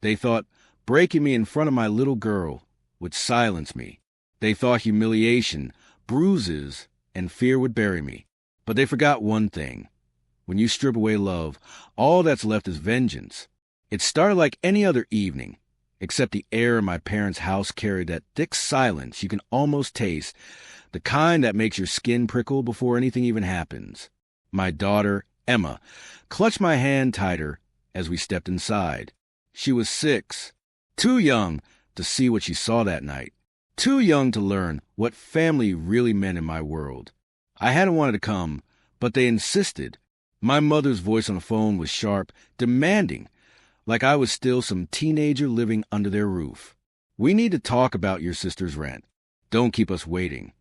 They thought breaking me in front of my little girl would silence me. They thought humiliation, bruises, and fear would bury me. But they forgot one thing. When you strip away love, all that's left is vengeance. It started like any other evening, except the air in my parents' house carried that thick silence you can almost taste, the kind that makes your skin prickle before anything even happens. My daughter, Emma, clutched my hand tighter as we stepped inside. She was 6, too young to see what she saw that night, too young to learn what family really meant in my world. I hadn't wanted to come, but they insisted. My mother's voice on the phone was sharp, demanding, like I was still some teenager living under their roof. "We need to talk about your sister's rent. Don't keep us waiting."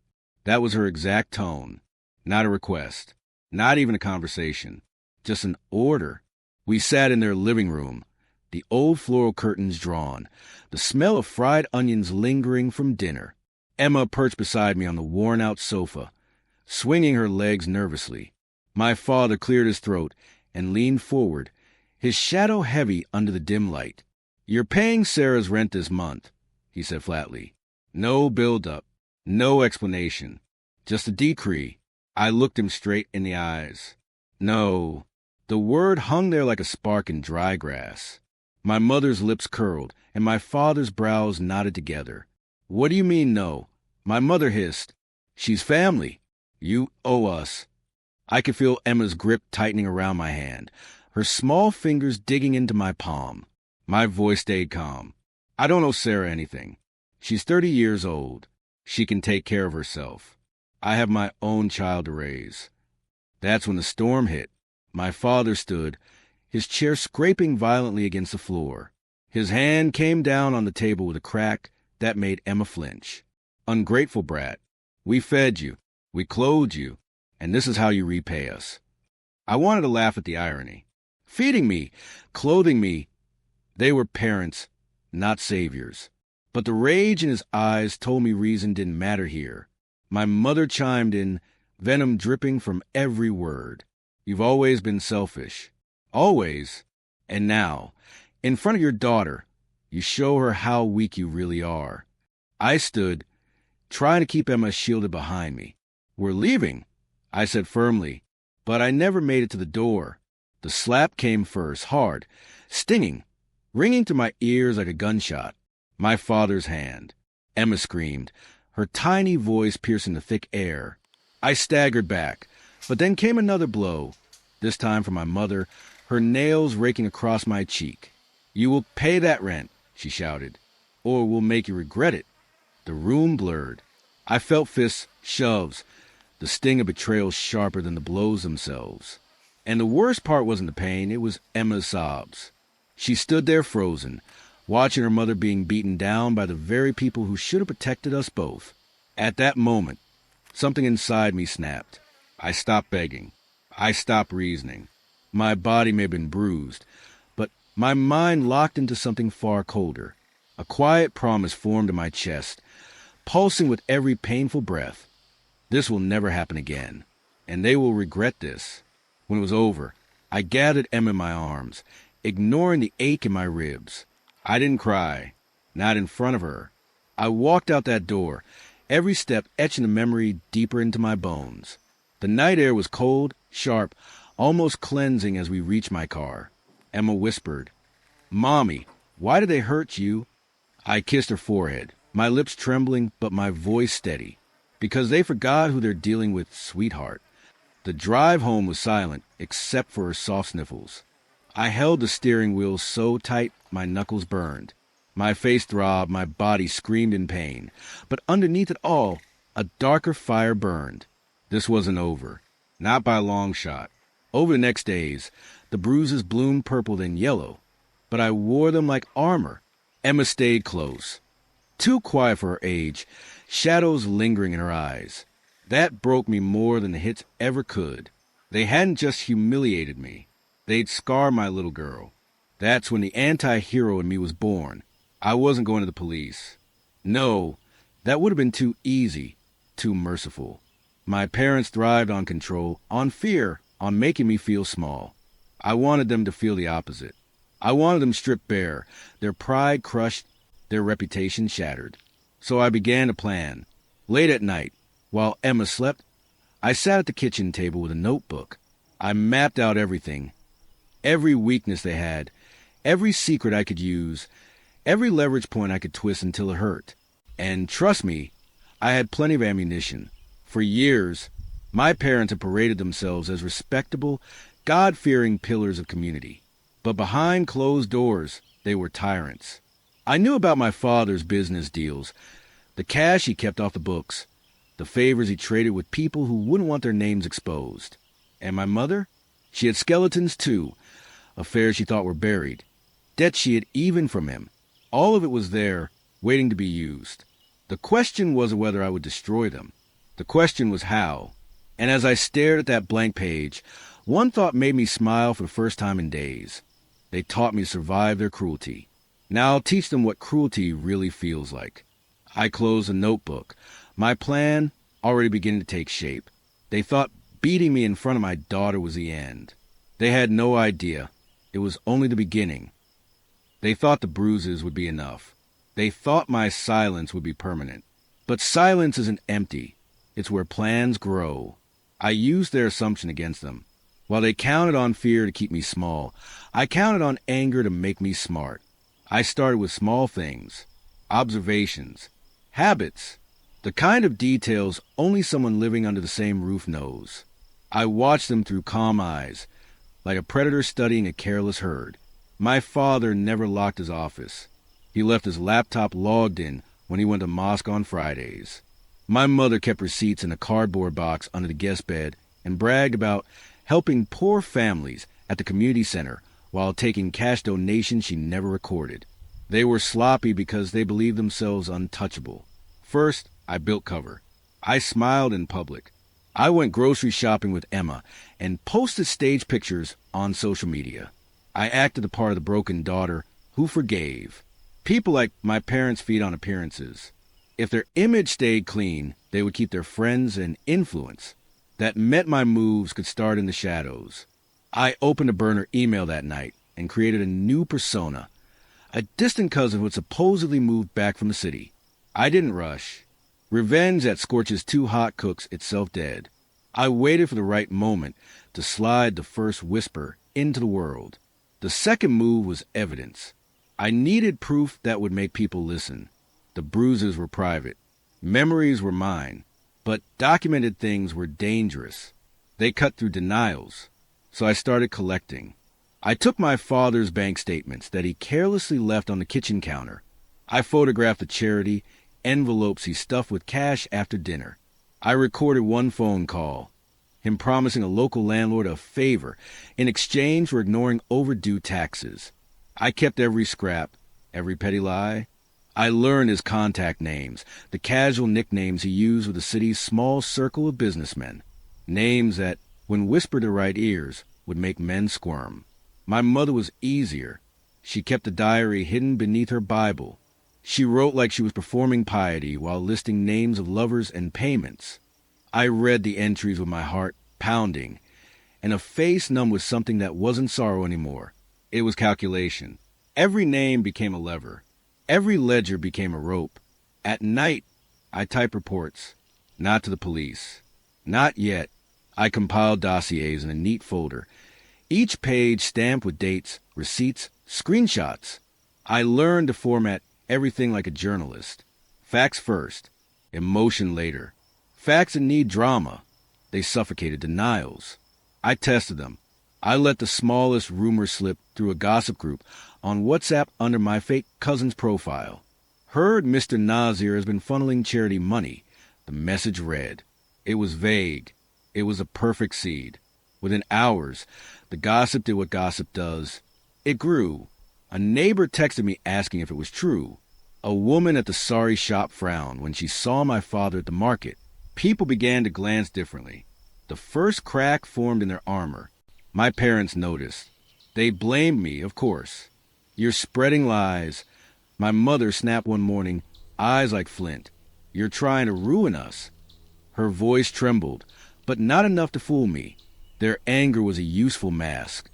That was her exact tone. Not a request. Not even a conversation. Just an order. We sat in their living room, the old floral curtains drawn, the smell of fried onions lingering from dinner. Emma perched beside me on the worn-out sofa, swinging her legs nervously. My father cleared his throat and leaned forward, his shadow heavy under the dim light. "You're paying Sarah's rent this month," he said flatly. No build-up, no explanation, just a decree. I looked him straight in the eyes. No. The word hung there like a spark in dry grass. My mother's lips curled, and my father's brows knotted together. "What do you mean, no?" My mother hissed. "She's family. You owe us." I could feel Emma's grip tightening around my hand, her small fingers digging into my palm. My voice stayed calm. "I don't owe Sarah anything. She's 30 years old. She can take care of herself. I have my own child to raise." That's when the storm hit. My father stood, his chair scraping violently against the floor. His hand came down on the table with a crack that made Emma flinch. "Ungrateful brat. We fed you. We clothed you. And this is how you repay us." I wanted to laugh at the irony. Feeding me, clothing me, they were parents, not saviors. But the rage in his eyes told me reason didn't matter here. My mother chimed in, venom dripping from every word. "You've always been selfish. Always. And now, in front of your daughter, you show her how weak you really are." I stood, trying to keep Emma shielded behind me. "We're leaving," I said firmly, but I never made it to the door. The slap came first, hard, stinging, ringing to my ears like a gunshot. My father's hand. Emma screamed, her tiny voice piercing the thick air. I staggered back, but then came another blow, this time from my mother, her nails raking across my cheek. "You will pay that rent," she shouted, "or we'll make you regret it." The room blurred. I felt fists, shoves, the sting of betrayal sharper than the blows themselves. And the worst part wasn't the pain, it was Emma's sobs. She stood there frozen, watching her mother being beaten down by the very people who should have protected us both. At that moment, something inside me snapped. I stopped begging. I stopped reasoning. My body may have been bruised, but my mind locked into something far colder. A quiet promise formed in my chest, pulsing with every painful breath. This will never happen again, and they will regret this. When it was over, I gathered Emma in my arms, ignoring the ache in my ribs. I didn't cry, not in front of her. I walked out that door, every step etching the memory deeper into my bones. The night air was cold, sharp, almost cleansing as we reached my car. Emma whispered, "Mommy, why did they hurt you?" I kissed her forehead, my lips trembling but my voice steady. "Because they forgot who they're dealing with, sweetheart." The drive home was silent, except for her soft sniffles. I held the steering wheel so tight my knuckles burned. My face throbbed, my body screamed in pain. But underneath it all, a darker fire burned. This wasn't over. Not by a long shot. Over the next days, the bruises bloomed purple then yellow. But I wore them like armor. Emma stayed close. Too quiet for her age, shadows lingering in her eyes. That broke me more than the hits ever could. They hadn't just humiliated me. They'd scarred my little girl. That's when the anti-hero in me was born. I wasn't going to the police. No, that would have been too easy, too merciful. My parents thrived on control, on fear, on making me feel small. I wanted them to feel the opposite. I wanted them stripped bare, their pride crushed, their reputation shattered. So I began to plan. Late at night, while Emma slept, I sat at the kitchen table with a notebook. I mapped out everything, every weakness they had, every secret I could use, every leverage point I could twist until it hurt. And trust me, I had plenty of ammunition. For years, my parents had paraded themselves as respectable, God-fearing pillars of community. But behind closed doors, they were tyrants. I knew about my father's business deals, the cash he kept off the books, the favors he traded with people who wouldn't want their names exposed. And my mother? She had skeletons too, affairs she thought were buried, debts she had even from him. All of it was there, waiting to be used. The question wasn't whether I would destroy them. The question was how. And as I stared at that blank page, one thought made me smile for the first time in days. They taught me to survive their cruelty. Now I'll teach them what cruelty really feels like. I closed the notebook, my plan already beginning to take shape. They thought beating me in front of my daughter was the end. They had no idea. It was only the beginning. They thought the bruises would be enough. They thought my silence would be permanent. But silence isn't empty. It's where plans grow. I used their assumption against them. While they counted on fear to keep me small, I counted on anger to make me smart. I started with small things, observations, habits, the kind of details only someone living under the same roof knows. I watched them through calm eyes, like a predator studying a careless herd. My father never locked his office. He left his laptop logged in when he went to mosque on Fridays. My mother kept receipts in a cardboard box under the guest bed and bragged about helping poor families at the community center while taking cash donations she never recorded. They were sloppy because they believed themselves untouchable. First, I built cover. I smiled in public. I went grocery shopping with Emma and posted stage pictures on social media. I acted the part of the broken daughter who forgave. People like my parents feed on appearances. If their image stayed clean, they would keep their friends and influence. That meant my moves could start in the shadows. I opened a burner email that night and created a new persona, a distant cousin who had supposedly moved back from the city. I didn't rush. Revenge that scorches too hot cooks itself dead. I waited for the right moment to slide the first whisper into the world. The second move was evidence. I needed proof that would make people listen. The bruises were private. Memories were mine. But documented things were dangerous. They cut through denials. So I started collecting. I took my father's bank statements that he carelessly left on the kitchen counter. I photographed the charity, envelopes he stuffed with cash after dinner. I recorded one phone call, him promising a local landlord a favor in exchange for ignoring overdue taxes. I kept every scrap, every petty lie. I learned his contact names, the casual nicknames he used with the city's small circle of businessmen. Names that, when whispered to right ears, would make men squirm. My mother was easier. She kept the diary hidden beneath her Bible. She wrote like she was performing piety while listing names of lovers and payments. I read the entries with my heart pounding, and a face numb with something that wasn't sorrow anymore. It was calculation. Every name became a lever. Every ledger became a rope. At night, I typed reports, not to the police. Not yet. I compiled dossiers in a neat folder, each page stamped with dates, receipts, screenshots. I learned to format everything like a journalist. Facts first, emotion later. Facts that need drama. They suffocated denials. I tested them. I let the smallest rumor slip through a gossip group on WhatsApp under my fake cousin's profile. Heard Mr. Nazir has been funneling charity money. The message read. It was vague. It was a perfect seed. Within hours, the gossip did what gossip does. It grew. A neighbor texted me asking if it was true. A woman at the sorry shop frowned when she saw my father at the market. People began to glance differently. The first crack formed in their armor. My parents noticed. They blamed me, of course. You're spreading lies. My mother snapped one morning, eyes like flint. You're trying to ruin us. Her voice trembled, but not enough to fool me. Their anger was a useful mask.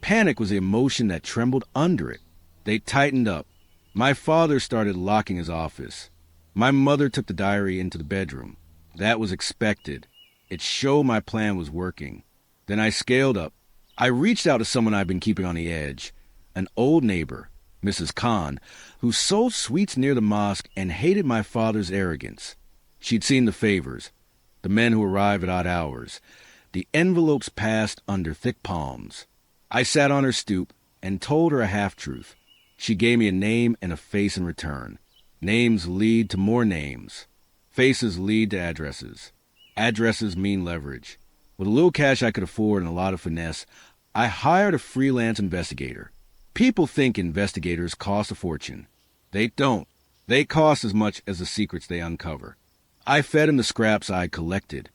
Panic was the emotion that trembled under it. They tightened up. My father started locking his office. My mother took the diary into the bedroom. That was expected. It showed my plan was working. Then I scaled up. I reached out to someone I'd been keeping on the edge, an old neighbor, Mrs. Khan, who sold sweets near the mosque and hated my father's arrogance. She'd seen the favors, the men who arrived at odd hours, the envelopes passed under thick palms. I sat on her stoop and told her a half-truth. She gave me a name and a face in return. Names lead to more names. Faces lead to addresses. Addresses mean leverage. With a little cash I could afford and a lot of finesse, I hired a freelance investigator. People think investigators cost a fortune. They don't. They cost as much as the secrets they uncover. I fed him the scraps I collected.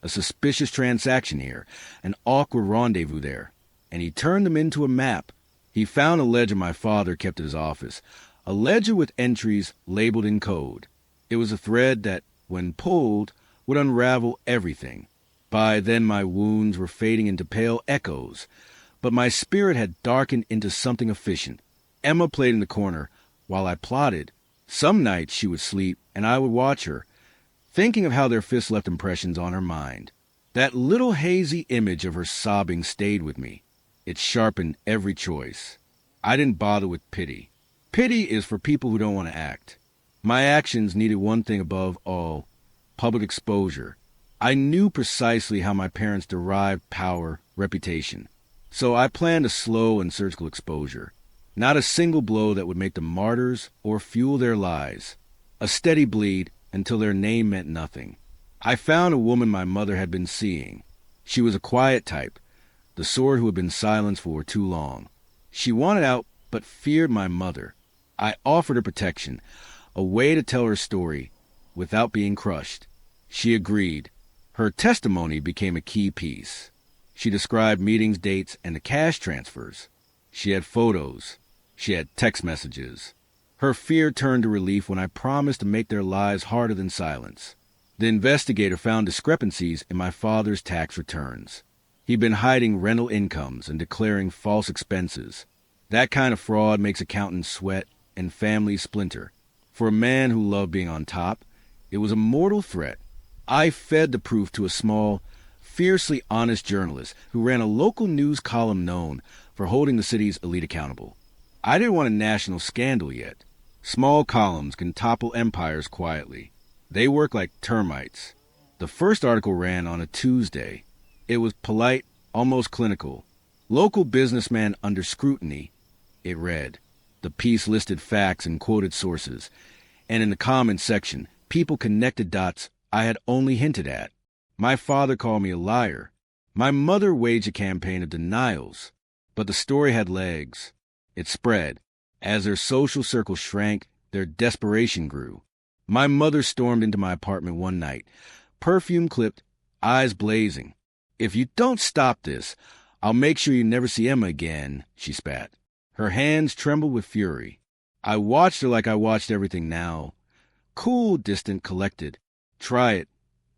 A suspicious transaction here, an awkward rendezvous there, and he turned them into a map. He found a ledger my father kept at his office, a ledger with entries labeled in code. It was a thread that, when pulled, would unravel everything. By then my wounds were fading into pale echoes, but my spirit had darkened into something efficient. Emma played in the corner while I plotted. Some nights she would sleep, and I would watch her, thinking of how their fists left impressions on her mind. That little hazy image of her sobbing stayed with me. It sharpened every choice. I didn't bother with pity. Pity is for people who don't want to act. My actions needed one thing above all: public exposure. I knew precisely how my parents derived power, reputation. So I planned a slow and surgical exposure. Not a single blow that would make them martyrs or fuel their lies. A steady bleed until their name meant nothing. I found a woman my mother had been seeing. She was a quiet type, the sort who had been silenced for too long. She wanted out, but feared my mother. I offered her protection, a way to tell her story without being crushed. She agreed. Her testimony became a key piece. She described meetings, dates, and the cash transfers. She had photos. She had text messages. Her fear turned to relief when I promised to make their lives harder than silence. The investigator found discrepancies in my father's tax returns. He'd been hiding rental incomes and declaring false expenses. That kind of fraud makes accountants sweat and families splinter. For a man who loved being on top, it was a mortal threat. I fed the proof to a small, fiercely honest journalist who ran a local news column known for holding the city's elite accountable. I didn't want a national scandal yet. Small columns can topple empires quietly. They work like termites. The first article ran on a Tuesday. It was polite, almost clinical. Local businessman under scrutiny, it read. The piece listed facts and quoted sources, and in the comments section, people connected dots I had only hinted at. My father called me a liar. My mother waged a campaign of denials. But the story had legs. It spread. As their social circle shrank, their desperation grew. My mother stormed into my apartment one night, perfume clipped, eyes blazing. "If you don't stop this, I'll make sure you never see Emma again," she spat. Her hands trembled with fury. I watched her like I watched everything now. Cool, distant, collected. "Try it,"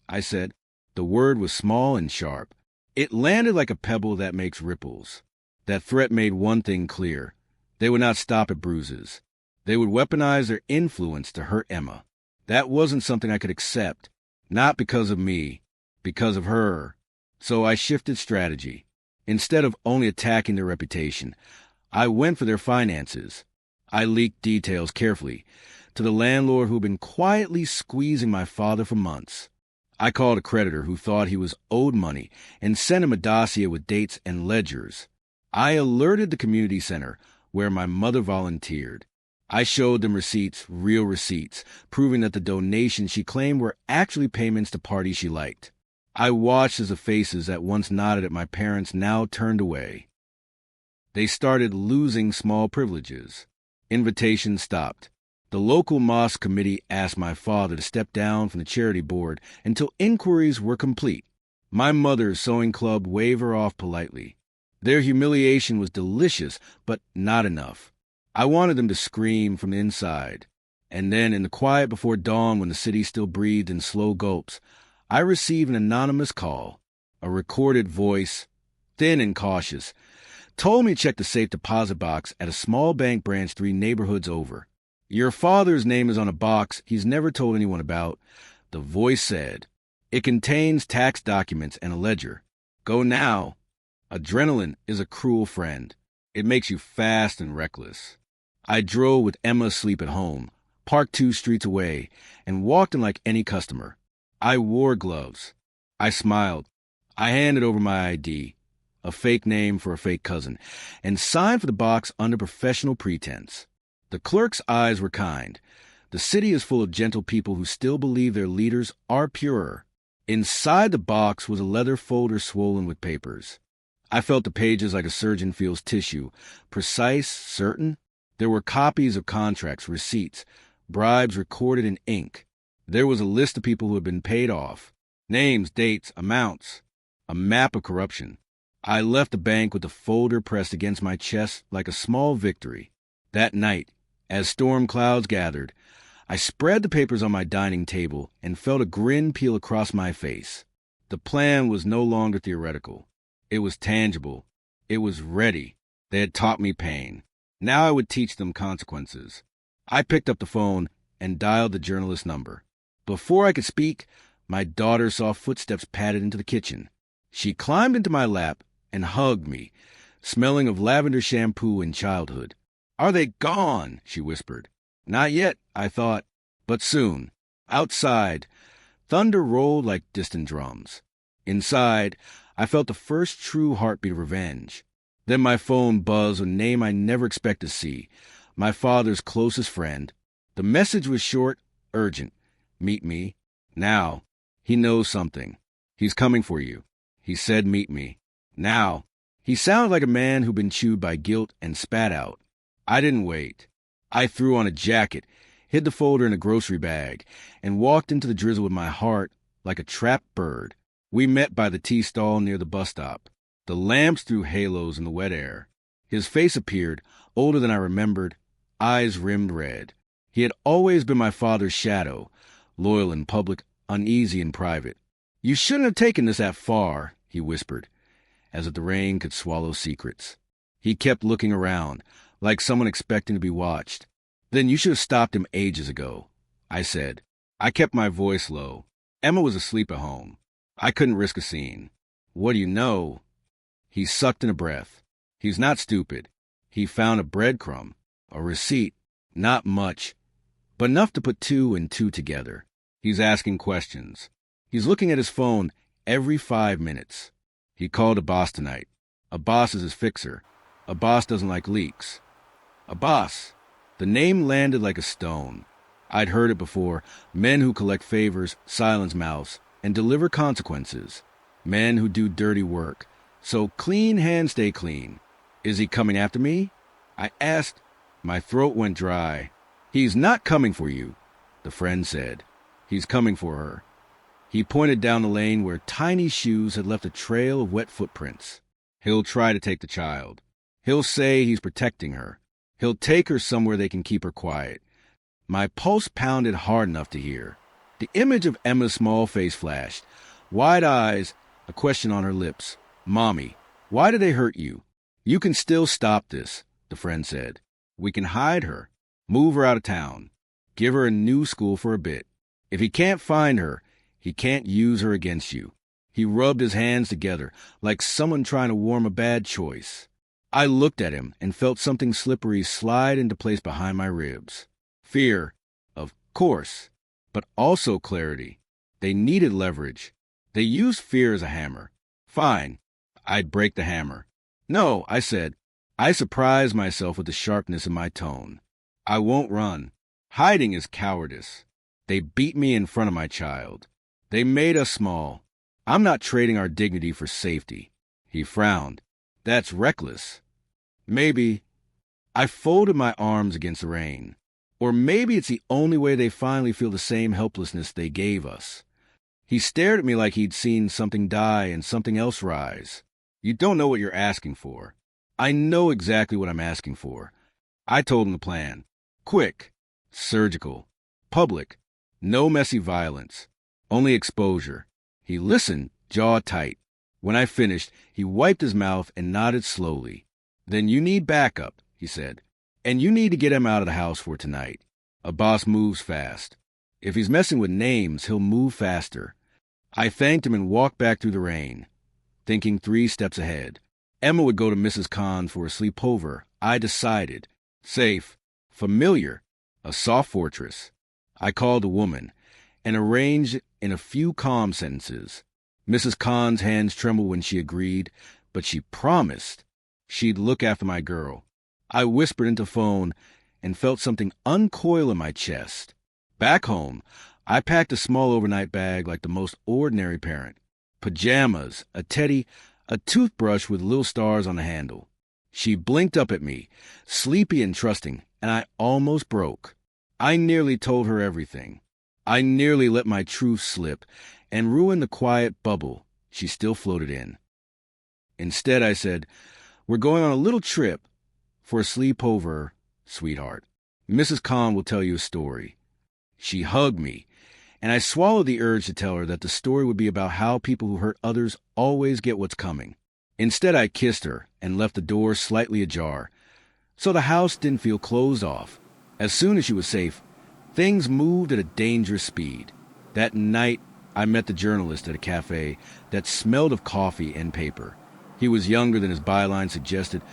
I said. The word was small and sharp. It landed like a pebble that makes ripples. That threat made one thing clear. They would not stop at bruises. They would weaponize their influence to hurt Emma. That wasn't something I could accept. Not because of me. Because of her. So I shifted strategy. Instead of only attacking their reputation, I went for their finances. I leaked details carefully to the landlord who'd been quietly squeezing my father for months. I called a creditor who thought he was owed money and sent him a dossier with dates and ledgers. I alerted the community center where my mother volunteered. I showed them receipts, real receipts, proving that the donations she claimed were actually payments to parties she liked. I watched as the faces that once nodded at my parents now turned away. They started losing small privileges. Invitations stopped. The local mosque committee asked my father to step down from the charity board until inquiries were complete. My mother's sewing club waved her off politely. Their humiliation was delicious, but not enough. I wanted them to scream from the inside. And then, in the quiet before dawn when the city still breathed in slow gulps, I received an anonymous call, a recorded voice, thin and cautious, Told me to check the safe deposit box at a small bank branch 3 neighborhoods over. Your father's name is on a box he's never told anyone about, the voice said. It contains tax documents and a ledger. Go now. Adrenaline is a cruel friend. It makes you fast and reckless. I drove with Emma asleep at home, parked 2 streets away, and walked in like any customer. I wore gloves. I smiled. I handed over my ID, a fake name for a fake cousin, and signed for the box under professional pretense. The clerk's eyes were kind. The city is full of gentle people who still believe their leaders are purer. Inside the box was a leather folder swollen with papers. I felt the pages like a surgeon feels tissue, precise, certain. There were copies of contracts, receipts, bribes recorded in ink. There was a list of people who had been paid off. Names, dates, amounts. A map of corruption. I left the bank with the folder pressed against my chest like a small victory. That night, as storm clouds gathered, I spread the papers on my dining table and felt a grin peel across my face. The plan was no longer theoretical. It was tangible. It was ready. They had taught me pain. Now I would teach them consequences. I picked up the phone and dialed the journalist's number. Before I could speak, my daughter saw footsteps padded into the kitchen. She climbed into my lap and hugged me, smelling of lavender shampoo and childhood. "Are they gone?" she whispered. Not yet, I thought, but soon. Outside, thunder rolled like distant drums. Inside, I felt the first true heartbeat of revenge. Then my phone buzzed with a name I never expected to see, my father's closest friend. The message was short, urgent. Meet me. Now. He knows something. He's coming for you. He said meet me. Now. He sounded like a man who'd been chewed by guilt and spat out. I didn't wait. I threw on a jacket, hid the folder in a grocery bag, and walked into the drizzle with my heart like a trapped bird. We met by the tea stall near the bus stop. The lamps threw halos in the wet air. His face appeared, older than I remembered, eyes rimmed red. He had always been my father's shadow, loyal in public, uneasy in private. "You shouldn't have taken this that far," he whispered, as if the rain could swallow secrets. He kept looking around, like someone expecting to be watched. "Then you should have stopped him ages ago," I said. I kept my voice low. Emma was asleep at home. I couldn't risk a scene. "What do you know?" He sucked in a breath. "He's not stupid. He found a breadcrumb, a receipt, not much, but enough to put 2 and 2 together. He's asking questions. He's looking at his phone every 5 minutes. He called a boss tonight. A boss is his fixer. A boss doesn't like leaks. A boss." The name landed like a stone. I'd heard it before. Men who collect favors, silence mouths, and deliver consequences. Men who do dirty work. So clean hands stay clean. "Is he coming after me?" I asked. My throat went dry. "He's not coming for you," the friend said. "He's coming for her." He pointed down the lane where tiny shoes had left a trail of wet footprints. "He'll try to take the child. He'll say he's protecting her. He'll take her somewhere they can keep her quiet." My pulse pounded hard enough to hear. The image of Emma's small face flashed. Wide eyes, a question on her lips. "Mommy, why did they hurt you?" "You can still stop this," the friend said. "We can hide her, move her out of town, give her a new school for a bit. If he can't find her, he can't use her against you." He rubbed his hands together like someone trying to warm a bad choice. I looked at him and felt something slippery slide into place behind my ribs. Fear, of course, but also clarity. They needed leverage. They used fear as a hammer. Fine, I'd break the hammer. "No," I said. I surprised myself with the sharpness in my tone. "I won't run. Hiding is cowardice. They beat me in front of my child. They made us small. I'm not trading our dignity for safety." He frowned. "That's reckless." "Maybe." I folded my arms against the rain. Or maybe it's the only way they finally feel the same helplessness they gave us. He stared at me like he'd seen something die and something else rise. "You don't know what you're asking for." "I know exactly what I'm asking for." I told him the plan. Quick, surgical, public, no messy violence, only exposure. He listened, jaw tight. When I finished, he wiped his mouth and nodded slowly. Then you need backup, he said. And you need to get him out of the house for tonight. A boss moves fast. If he's messing with names, he'll move faster. I thanked him and walked back through the rain, thinking 3 steps ahead. Emma would go to Mrs. Khan for a sleepover. I decided. Safe. Familiar. A soft fortress. I called the woman and arranged in a few calm sentences. Mrs. Khan's hands trembled when she agreed, but she promised she'd look after my girl. I whispered into phone and felt something uncoil in my chest. Back home, I packed a small overnight bag like the most ordinary parent. Pajamas, a teddy, a toothbrush with little stars on the handle. She blinked up at me, sleepy and trusting, and I almost broke. I nearly told her everything. I nearly let my truth slip and ruin the quiet bubble she still floated in. Instead, I said, "We're going on a little trip for a sleepover, sweetheart. Mrs. Khan will tell you a story." She hugged me, and I swallowed the urge to tell her that the story would be about how people who hurt others always get what's coming. Instead, I kissed her and left the door slightly ajar, so the house didn't feel closed off. As soon as she was safe, things moved at a dangerous speed. That night, I met the journalist at a cafe that smelled of coffee and paper. He was younger than his byline suggested,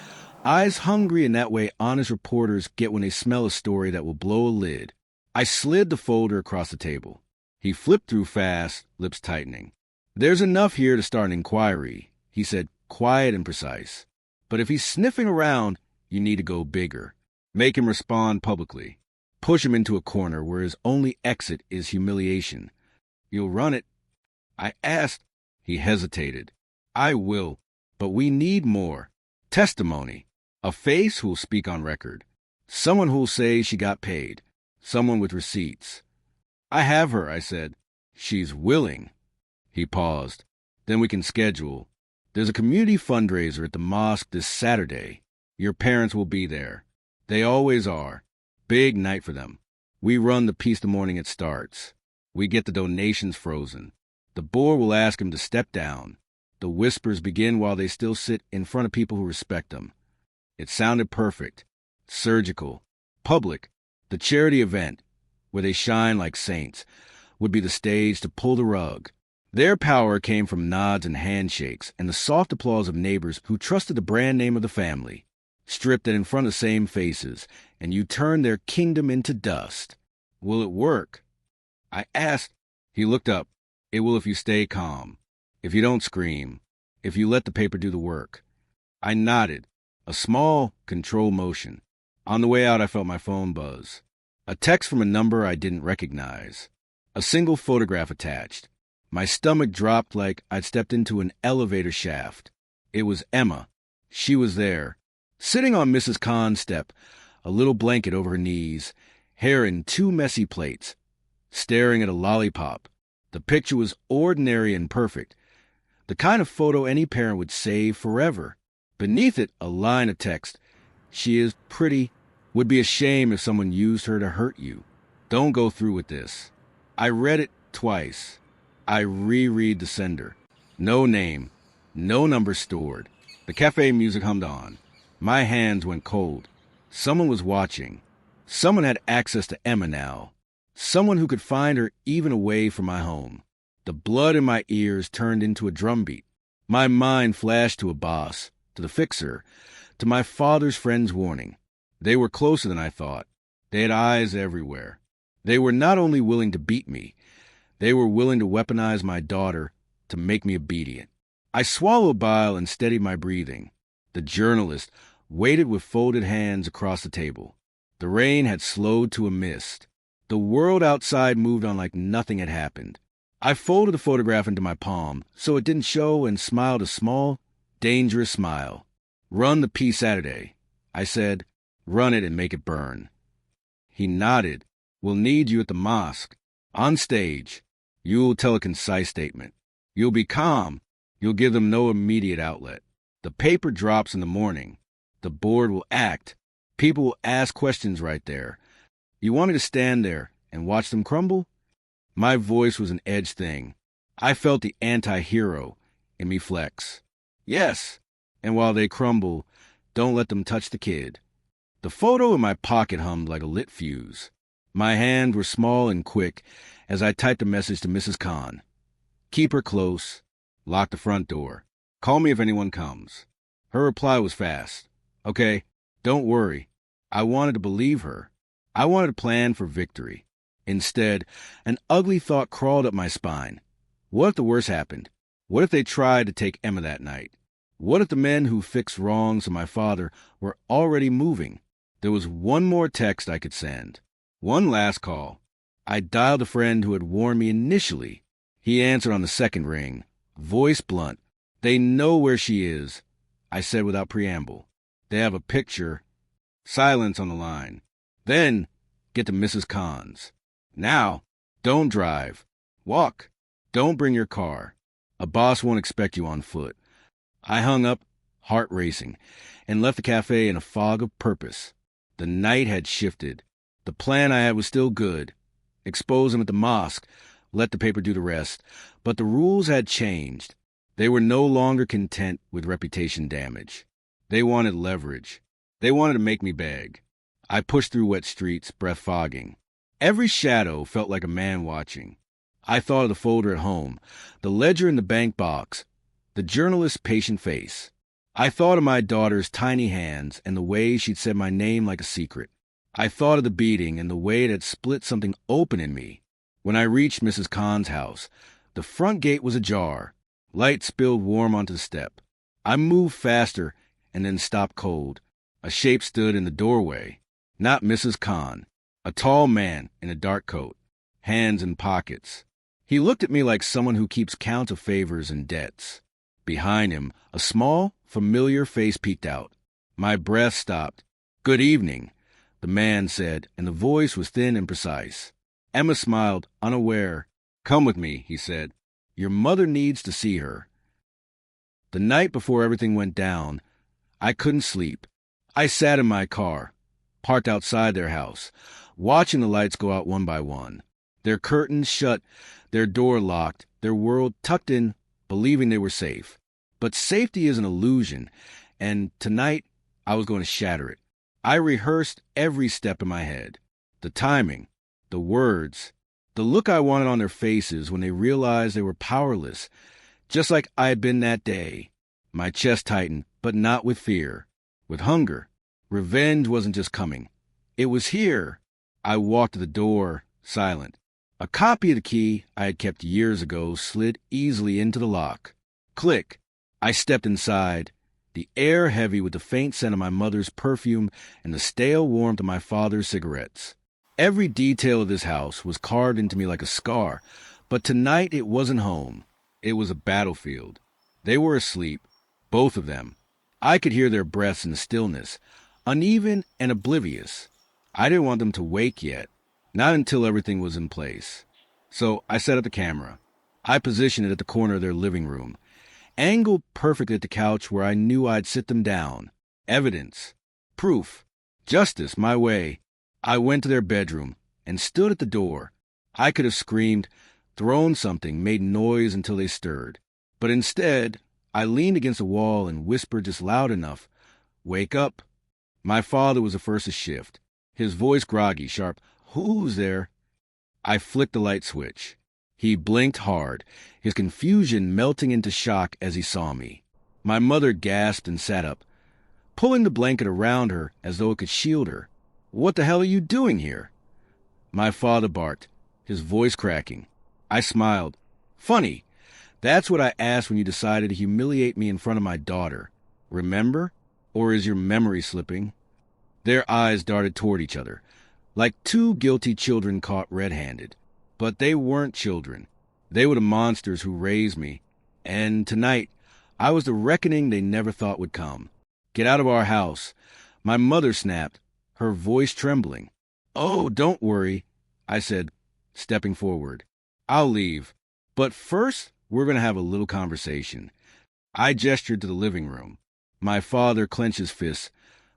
eyes hungry in that way honest reporters get when they smell a story that will blow a lid. I slid the folder across the table. He flipped through fast, lips tightening. "There's enough here to start an inquiry," he said, quiet and precise. "But if he's sniffing around, you need to go bigger. Make him respond publicly. Push him into a corner where his only exit is humiliation. You'll run it?" I asked. He hesitated. "I will, but we need more. Testimony. A face who'll speak on record. Someone who'll say she got paid. Someone with receipts." "I have her," I said. "She's willing." He paused. "Then we can schedule. There's a community fundraiser at the mosque this Saturday. Your parents will be there. They always are. Big night for them. We run the piece the morning it starts. We get the donations frozen. The board will ask him to step down. The whispers begin while they still sit in front of people who respect them." It sounded perfect. Surgical. Public. The charity event, where they shine like saints, would be the stage to pull the rug. Their power came from nods and handshakes and the soft applause of neighbors who trusted the brand name of the family. Stripped it in front of the same faces, and you turn their kingdom into dust. "Will it work?" I asked. He looked up. "It will if you stay calm. If you don't scream. If you let the paper do the work." I nodded. A small, controlled motion. On the way out, I felt my phone buzz. A text from a number I didn't recognize. A single photograph attached. My stomach dropped like I'd stepped into an elevator shaft. It was Emma. She was there, sitting on Mrs. Khan's step, a little blanket over her knees, hair in 2 messy plaits, staring at a lollipop. The picture was ordinary and perfect, the kind of photo any parent would save forever. Beneath it, a line of text. "She is pretty. Would be a shame if someone used her to hurt you. Don't go through with this." I read it twice. I reread the sender. No name. No number stored. The cafe music hummed on. My hands went cold. Someone was watching. Someone had access to Emma now. Someone who could find her even away from my home. The blood in my ears turned into a drumbeat. My mind flashed to a boss, to the fixer, to my father's friend's warning. They were closer than I thought. They had eyes everywhere. They were not only willing to beat me, they were willing to weaponize my daughter to make me obedient. I swallowed bile and steadied my breathing. The journalist waited with folded hands across the table. The rain had slowed to a mist. The world outside moved on like nothing had happened. I folded the photograph into my palm so it didn't show and smiled a small, dangerous smile. "Run the piece Saturday," I said. "Run it and make it burn." He nodded. "We'll need you at the mosque. On stage. You'll tell a concise statement. You'll be calm. You'll give them no immediate outlet. The paper drops in the morning. The board will act. People will ask questions right there. You want me to stand there and watch them crumble?" My voice was an edged thing. I felt the anti-hero in me flex. "Yes, and while they crumble, Don't let them touch the kid. The photo in my pocket hummed like a lit fuse. My hands were small and quick as I typed a message to Mrs. Khan. Keep her close. Lock the front door. Call me if anyone comes. Her reply was fast. Okay, don't worry. I wanted to believe her. I wanted to plan for victory. Instead, an ugly thought crawled up my spine. What if the worst happened? What if they tried to take Emma that night? What if the men who fixed wrongs to my father were already moving? There was one more text I could send. One last call. I dialed a friend who had warned me initially. He answered on the second ring, voice blunt. They know where she is, I said without preamble. They have a picture. Silence on the line. Then, get to Mrs. Khan's. Now, don't drive. Walk. Don't bring your car. A boss won't expect you on foot. I hung up, heart racing, and left the cafe in a fog of purpose. The night had shifted. The plan I had was still good. Expose him at the mosque, let the paper do the rest. But the rules had changed. They were no longer content with reputation damage. They wanted leverage. They wanted to make me beg. I pushed through wet streets, breath fogging. Every shadow felt like a man watching. I thought of the folder at home, the ledger in the bank box, the journalist's patient face. I thought of my daughter's tiny hands and the way she'd said my name like a secret. I thought of the beating and the way it had split something open in me. When I reached Mrs. Khan's house, the front gate was ajar. Light spilled warm onto the step. I moved faster and then stopped cold. A shape stood in the doorway. Not Mrs. Khan. A tall man in a dark coat, hands in pockets. He looked at me like someone who keeps count of favors and debts. Behind him, a small, familiar face peeked out. My breath stopped. Good evening, the man said, and the voice was thin and precise. Emma smiled, unaware. Come with me, he said. Your mother needs to see her. The night before everything went down, I couldn't sleep. I sat in my car, parked outside their house, watching the lights go out one by one. Their curtains shut, their door locked, their world tucked in, believing they were safe. But safety is an illusion, and tonight I was going to shatter it. I rehearsed every step in my head. The timing, the words, the look I wanted on their faces when they realized they were powerless, just like I had been that day. My chest tightened, but not with fear, with hunger. Revenge wasn't just coming. It was here. I walked to the door, silent. A copy of the key I had kept years ago slid easily into the lock. Click. I stepped inside, the air heavy with the faint scent of my mother's perfume and the stale warmth of my father's cigarettes. Every detail of this house was carved into me like a scar, but tonight it wasn't home. It was a battlefield. They were asleep, both of them. I could hear their breaths in the stillness, uneven and oblivious. I didn't want them to wake yet, not until everything was in place. So I set up the camera. I positioned it at the corner of their living room, angled perfectly at the couch where I knew I'd sit them down. Evidence. Proof. Justice my way. I went to their bedroom and stood at the door. I could have screamed, thrown something, made noise until they stirred. But instead, I leaned against the wall and whispered just loud enough, "Wake up." My father was the first to shift, his voice groggy, sharp. "Who's there?" I flicked the light switch. He blinked hard, his confusion melting into shock as he saw me. My mother gasped and sat up, pulling the blanket around her as though it could shield her. "What the hell are you doing here?" My father barked, his voice cracking. I smiled. "Funny. That's what I asked when you decided to humiliate me in front of my daughter. Remember? Or is your memory slipping?" Their eyes darted toward each other, like two guilty children caught red-handed. But they weren't children. They were the monsters who raised me. And tonight, I was the reckoning they never thought would come. "Get out of our house." My mother snapped, her voice trembling. "Oh, don't worry," I said, stepping forward. "I'll leave. But first, we're going to have a little conversation." I gestured to the living room. My father clenched his fists,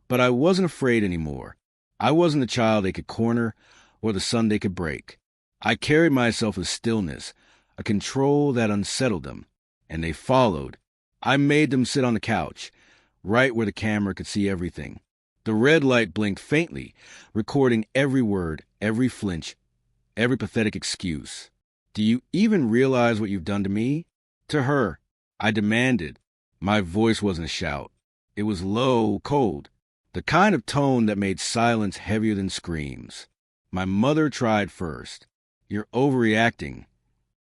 but I wasn't afraid anymore. I wasn't the child they could corner or the son they could break. I carried myself with stillness, a control that unsettled them, and they followed. I made them sit on the couch. right where the camera could see everything. The red light blinked faintly, recording every word, every flinch, every pathetic excuse. Do you even realize what you've done to me? To her, I demanded. My voice wasn't a shout. It was low, cold, the kind of tone that made silence heavier than screams. My mother tried first. You're overreacting.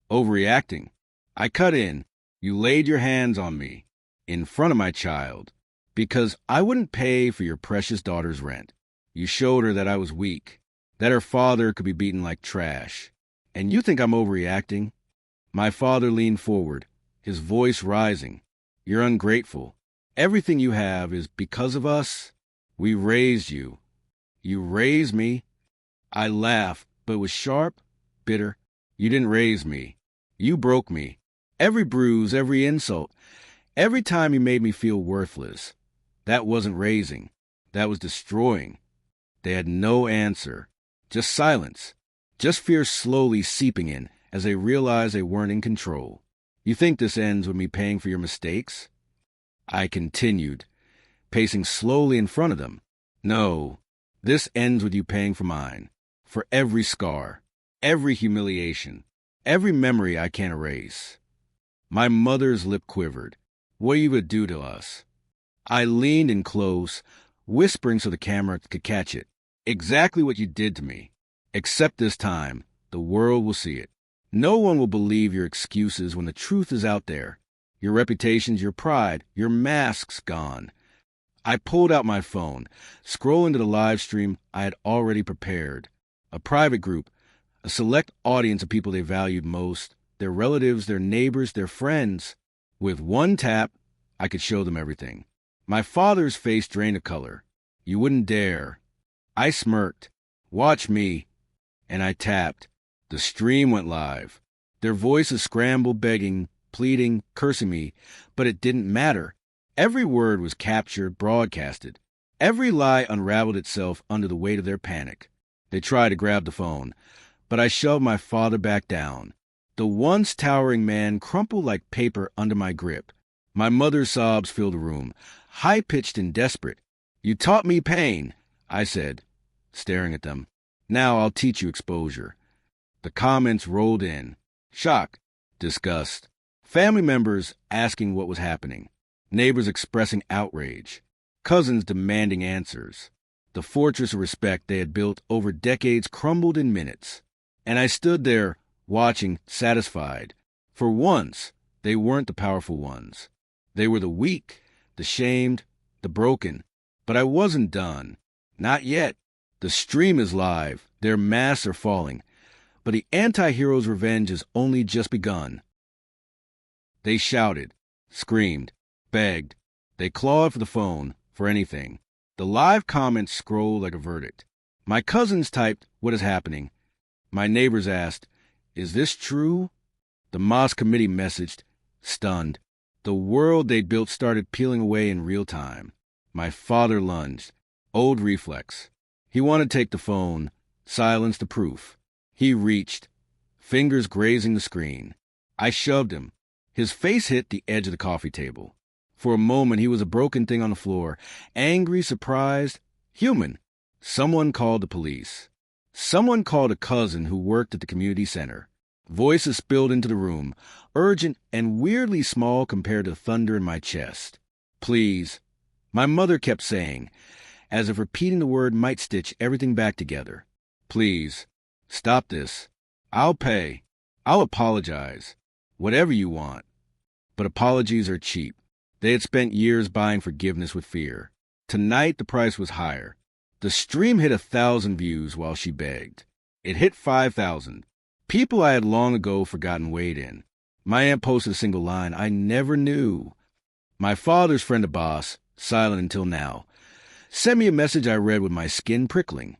Overreacting. I cut in. You laid your hands on me, in front of my child, because I wouldn't pay for your precious daughter's rent. You showed her that I was weak, that her father could be beaten like trash. And you think I'm overreacting? My father leaned forward, his voice rising. You're ungrateful. Everything you have is because of us. We raised you. You raised me. I laughed, but it was sharp, bitter. You didn't raise me. You broke me. Every bruise, every insult, every time you made me feel worthless. That wasn't raising. That was destroying. They had no answer. Just silence. Just fear slowly seeping in as they realized they weren't in control. You think this ends with me paying for your mistakes? I continued, pacing slowly in front of them. No, this ends with you paying for mine. For every scar, every humiliation, every memory I can't erase. My mother's lip quivered. What you would do to us? I leaned in close, whispering so the camera could catch it. Exactly what you did to me. Except this time, the world will see it. No one will believe your excuses when the truth is out there. Your reputations, your pride, your masks gone. I pulled out my phone, scrolling to the live stream I had already prepared. A private group, a select audience of people they valued most, their relatives, their neighbors, their friends. With one tap, I could show them everything. My father's face drained of color. You wouldn't dare. I smirked. Watch me. And I tapped. The stream went live. Their voices scrambled, begging, pleading, cursing me, but it didn't matter. Every word was captured, broadcasted. Every lie unraveled itself under the weight of their panic. They tried to grab the phone, but I shoved my father back down. The once towering man crumpled like paper under my grip. My mother's sobs filled the room, high-pitched and desperate. You taught me pain, I said, staring at them. Now I'll teach you exposure. The comments rolled in. Shock, disgust. Family members asking what was happening. Neighbors expressing outrage. Cousins demanding answers. The fortress of respect they had built over decades crumbled in minutes. And I stood there, watching, satisfied. For once, they weren't the powerful ones. They were the weak, the shamed, the broken. But I wasn't done. Not yet. The stream is live. Their masks are falling. But the anti-hero's revenge has only just begun. They shouted, screamed, begged. They clawed for the phone, for anything. The live comments scrolled like a verdict. My cousins typed, "What is happening?" My neighbors asked, "Is this true?" The mosque committee messaged, stunned. The world they'd built started peeling away in real time. My father lunged. Old reflex. He wanted to take the phone, silence the proof. He reached, fingers grazing the screen. I shoved him. His face hit the edge of the coffee table. For a moment, he was a broken thing on the floor, angry, surprised, human. Someone called the police. Someone called a cousin who worked at the community center. Voices spilled into the room, urgent and weirdly small compared to the thunder in my chest. Please, my mother kept saying, as if repeating the word might stitch everything back together. Please, stop this. I'll pay. I'll apologize. Whatever you want. But apologies are cheap. They had spent years buying forgiveness with fear. Tonight, the price was higher. The stream hit 1,000 views while she begged. It hit 5,000. People I had long ago forgotten weighed in. My aunt posted a single line I never knew. My father's friend Abbas, silent until now, sent me a message I read with my skin prickling.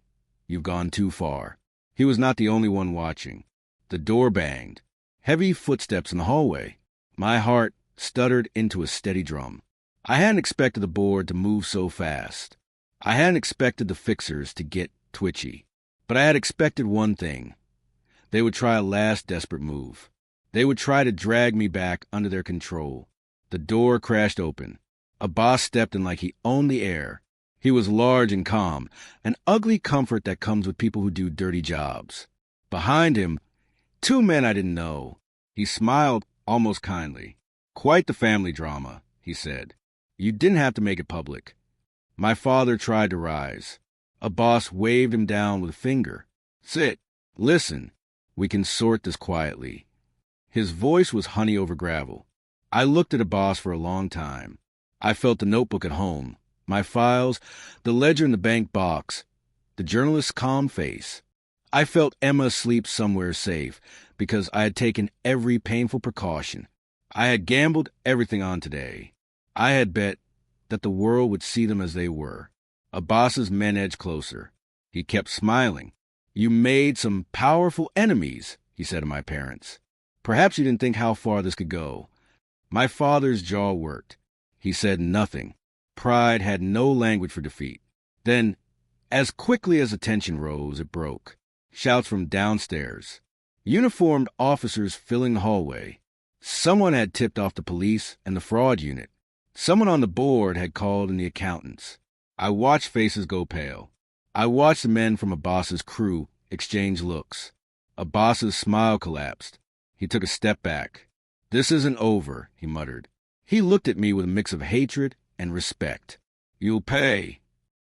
You've gone too far. He was not the only one watching. The door banged. Heavy footsteps in the hallway. My heart stuttered into a steady drum. I hadn't expected the board to move so fast. I hadn't expected the fixers to get twitchy. But I had expected one thing. They would try a last desperate move. They would try to drag me back under their control. The door crashed open. Abbas stepped in like he owned the air. He was large and calm, an ugly comfort that comes with people who do dirty jobs. Behind him, two men I didn't know. He smiled almost kindly. "Quite the family drama," he said. "You didn't have to make it public." My father tried to rise. Abbas waved him down with a finger. "Sit. Listen. We can sort this quietly." His voice was honey over gravel. I looked at Abbas for a long time. I felt the notebook at home, my files, the ledger in the bank box, the journalist's calm face. I felt Emma asleep somewhere safe because I had taken every painful precaution. I had gambled everything on today. I had bet that the world would see them as they were. Abbas's men edged closer. He kept smiling. "You made some powerful enemies," he said to my parents. "Perhaps you didn't think how far this could go." My father's jaw worked. He said nothing. Pride had no language for defeat. Then, as quickly as the tension rose, it broke. Shouts from downstairs. Uniformed officers filling the hallway. Someone had tipped off the police and the fraud unit. Someone on the board had called in the accountants. I watched faces go pale. I watched the men from Abbas's crew exchange looks. Abbas's smile collapsed. He took a step back. "This isn't over," he muttered. He looked at me with a mix of hatred and respect. "You'll pay."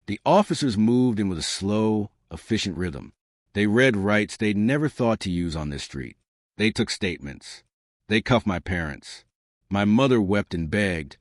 The officers moved in with a slow, efficient rhythm. They read rights they'd never thought to use on this street. They took statements. They cuffed my parents. My mother wept and begged,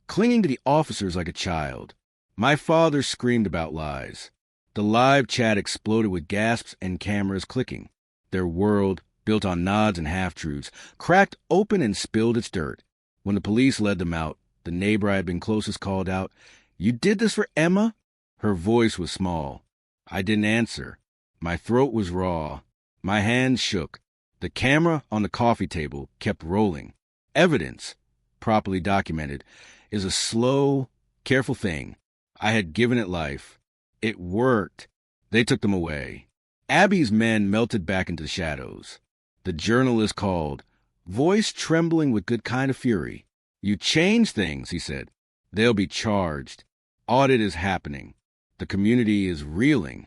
clinging to the officers like a child. My father screamed about lies. The live chat exploded with gasps and cameras clicking. Their world, built on nods and half-truths, cracked open and spilled its dirt. When the police led them out, the neighbor I had been closest called out, "You did this for Emma?" Her voice was small. I didn't answer. My throat was raw. My hands shook. The camera on the coffee table kept rolling. Evidence, properly documented, is a slow, careful thing. I had given it life. It worked. They took them away. Abby's men melted back into the shadows. The journalist called, voice trembling with good kind of fury. "You changed things," he said. "They'll be charged. Audit is happening. The community is reeling."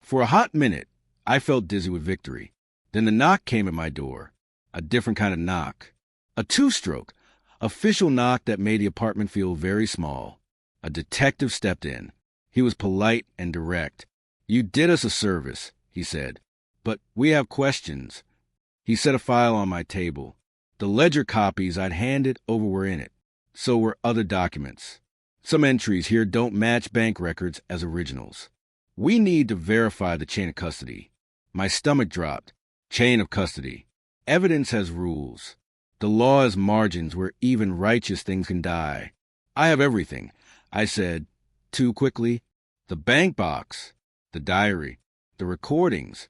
For a hot minute, I felt dizzy with victory. Then the knock came at my door. A different kind of knock. A two-stroke, official knock that made the apartment feel very small. A detective stepped in. He was polite and direct. "You did us a service," he said, "but we have questions." He set a file on my table. The ledger copies I'd handed over were in it. So were other documents. Some entries here don't match bank records as originals. "We need to verify the chain of custody." My stomach dropped. Chain of custody. Evidence has rules. The law has margins where even righteous things can die. "I have everything," I said, too quickly. "The bank box, the diary, the recordings."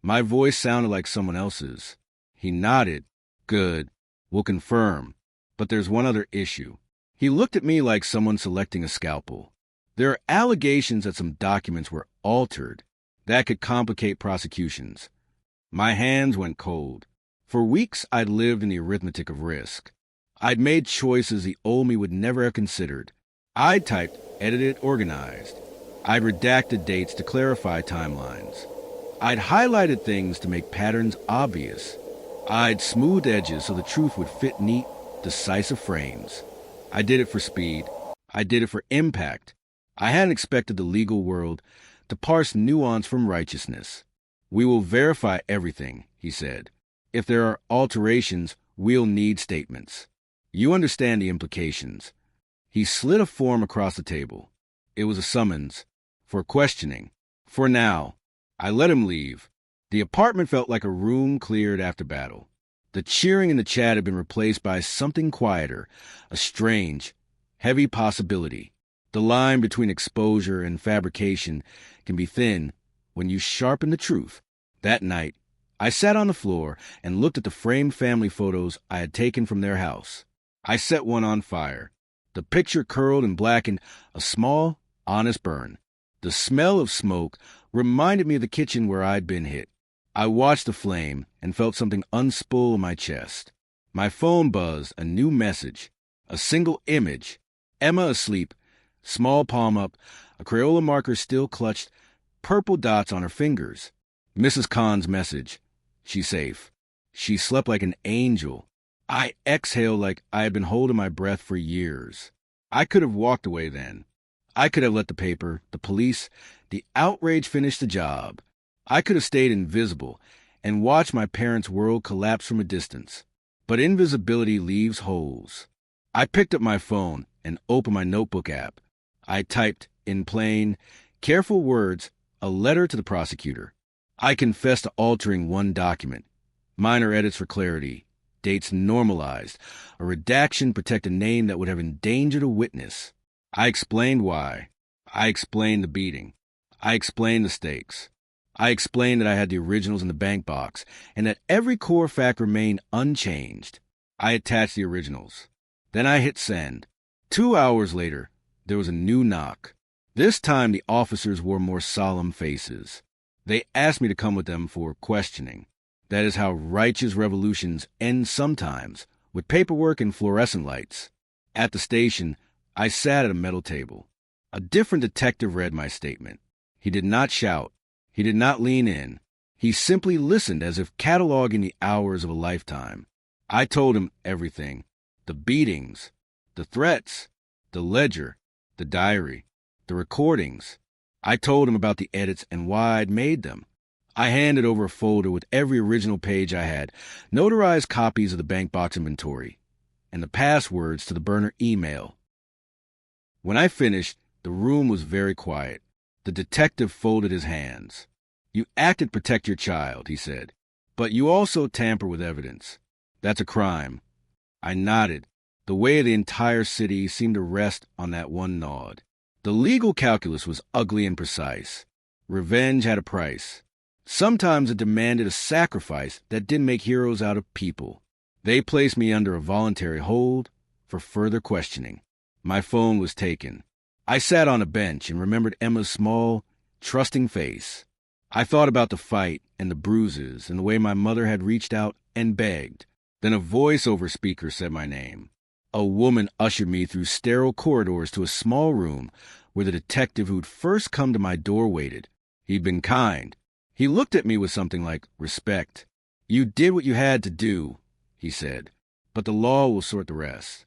My voice sounded like someone else's. He nodded. "Good. We'll confirm. But there's one other issue." He looked at me like someone selecting a scalpel. "There are allegations that some documents were altered. That could complicate prosecutions." My hands went cold. For weeks, I'd lived in the arithmetic of risk. I'd made choices the old me would never have considered. I'd typed, edited, organized. I'd redacted dates to clarify timelines. I'd highlighted things to make patterns obvious. I'd smoothed edges so the truth would fit neat, decisive frames. I did it for speed. I did it for impact. I hadn't expected the legal world to parse nuance from righteousness. "We will verify everything," he said. "If there are alterations, we'll need statements. You understand the implications." He slid a form across the table. It was a summons. For questioning. For now. I let him leave. The apartment felt like a room cleared after battle. The cheering in the chat had been replaced by something quieter, a strange, heavy possibility. The line between exposure and fabrication can be thin when you sharpen the truth. That night, I sat on the floor and looked at the framed family photos I had taken from their house. I set one on fire. The picture curled and blackened, a small, honest burn. The smell of smoke reminded me of the kitchen where I'd been hit. I watched the flame and felt something unspool in my chest. My phone buzzed, a new message, a single image. Emma asleep, small palm up, a Crayola marker still clutched, purple dots on her fingers. Mrs. Khan's message. She's safe. She slept like an angel. I exhaled like I had been holding my breath for years. I could have walked away then. I could have let the paper, the police, the outrage finish the job. I could have stayed invisible and watched my parents' world collapse from a distance. But invisibility leaves holes. I picked up my phone and opened my notebook app. I typed, in plain, careful words, a letter to the prosecutor. I confessed to altering one document. Minor edits for clarity. Dates normalized. A redaction protect a name that would have endangered a witness. I explained why. I explained the beating. I explained the stakes. I explained that I had the originals in the bank box and that every core fact remained unchanged. I attached the originals. Then I hit send. 2 hours later, there was a new knock. This time the officers wore more solemn faces. They asked me to come with them for questioning. That is how righteous revolutions end sometimes, with paperwork and fluorescent lights. At the station, I sat at a metal table. A different detective read my statement. He did not shout. He did not lean in. He simply listened as if cataloging the hours of a lifetime. I told him everything. The beatings, the threats, the ledger, the diary, the recordings. I told him about the edits and why I'd made them. I handed over a folder with every original page I had, notarized copies of the bank box inventory, and the passwords to the burner email. When I finished, the room was very quiet. The detective folded his hands. You acted to protect your child, he said, but you also tamper with evidence. That's a crime. I nodded. The weight of the entire city seemed to rest on that one nod. The legal calculus was ugly and precise. Revenge had a price. Sometimes it demanded a sacrifice that didn't make heroes out of people. They placed me under a voluntary hold for further questioning. My phone was taken. I sat on a bench and remembered Emma's small, trusting face. I thought about the fight and the bruises and the way my mother had reached out and begged. Then a voice over speaker said my name. A woman ushered me through sterile corridors to a small room where the detective who'd first come to my door waited. He'd been kind. He looked at me with something like respect. You did what you had to do, he said, but the law will sort the rest.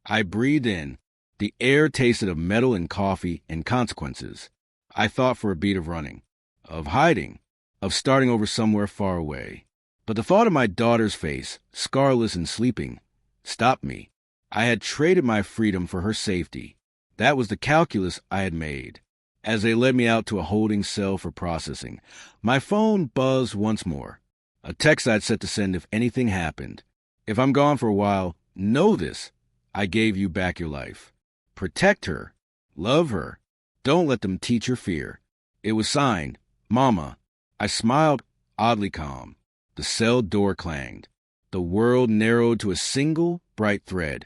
I breathed in. The air tasted of metal and coffee and consequences. I thought for a beat of running, of hiding, of starting over somewhere far away. But the thought of my daughter's face, scarless and sleeping, stopped me. I had traded my freedom for her safety. That was the calculus I had made. As they led me out to a holding cell for processing, my phone buzzed once more. A text I'd set to send if anything happened. If I'm gone for a while, know this. I gave you back your life. Protect her. Love her. Don't let them teach her fear. It was signed, Mama. I smiled, oddly calm. The cell door clanged. The world narrowed to a single, bright thread.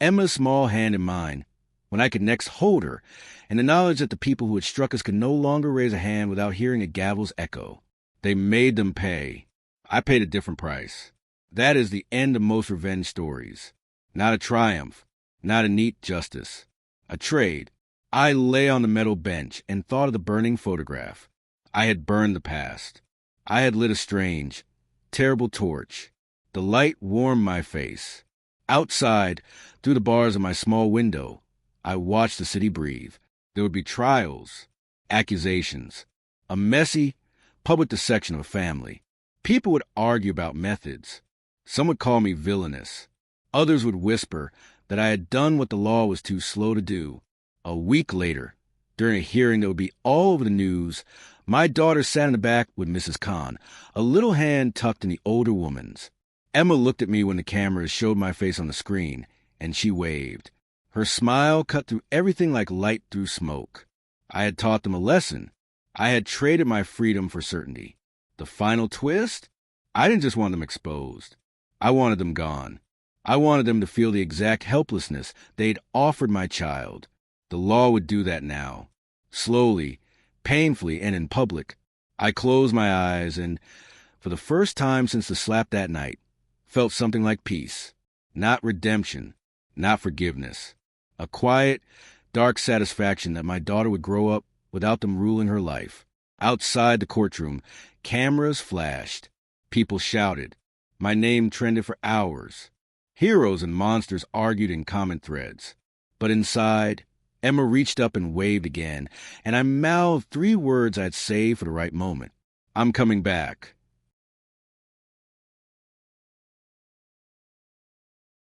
Emma's small hand in mine. When I could next hold her, and the knowledge that the people who had struck us could no longer raise a hand without hearing a gavel's echo. They made them pay. I paid a different price. That is the end of most revenge stories. Not a triumph. Not a neat justice. A trade. I lay on the metal bench and thought of the burning photograph. I had burned the past. I had lit a strange, terrible torch. The light warmed my face. Outside, through the bars of my small window, I watched the city breathe. There would be trials, accusations, a messy, public dissection of a family. People would argue about methods. Some would call me villainous. Others would whisper that I had done what the law was too slow to do. A week later, during a hearing that would be all over the news, my daughter sat in the back with Mrs. Khan, a little hand tucked in the older woman's. Emma looked at me when the cameras showed my face on the screen, and she waved. Her smile cut through everything like light through smoke. I had taught them a lesson. I had traded my freedom for certainty. The final twist? I didn't just want them exposed. I wanted them gone. I wanted them to feel the exact helplessness they'd offered my child. The law would do that now. Slowly, painfully, and in public, I closed my eyes and, for the first time since the slap that night, felt something like peace. Not redemption, not forgiveness, A quiet, dark satisfaction that my daughter would grow up without them ruling her life. Outside the courtroom, cameras flashed. People shouted. My name trended for hours. Heroes and monsters argued in comment threads. But inside, Emma reached up and waved again, and I mouthed 3 words I'd saved for the right moment. I'm coming back.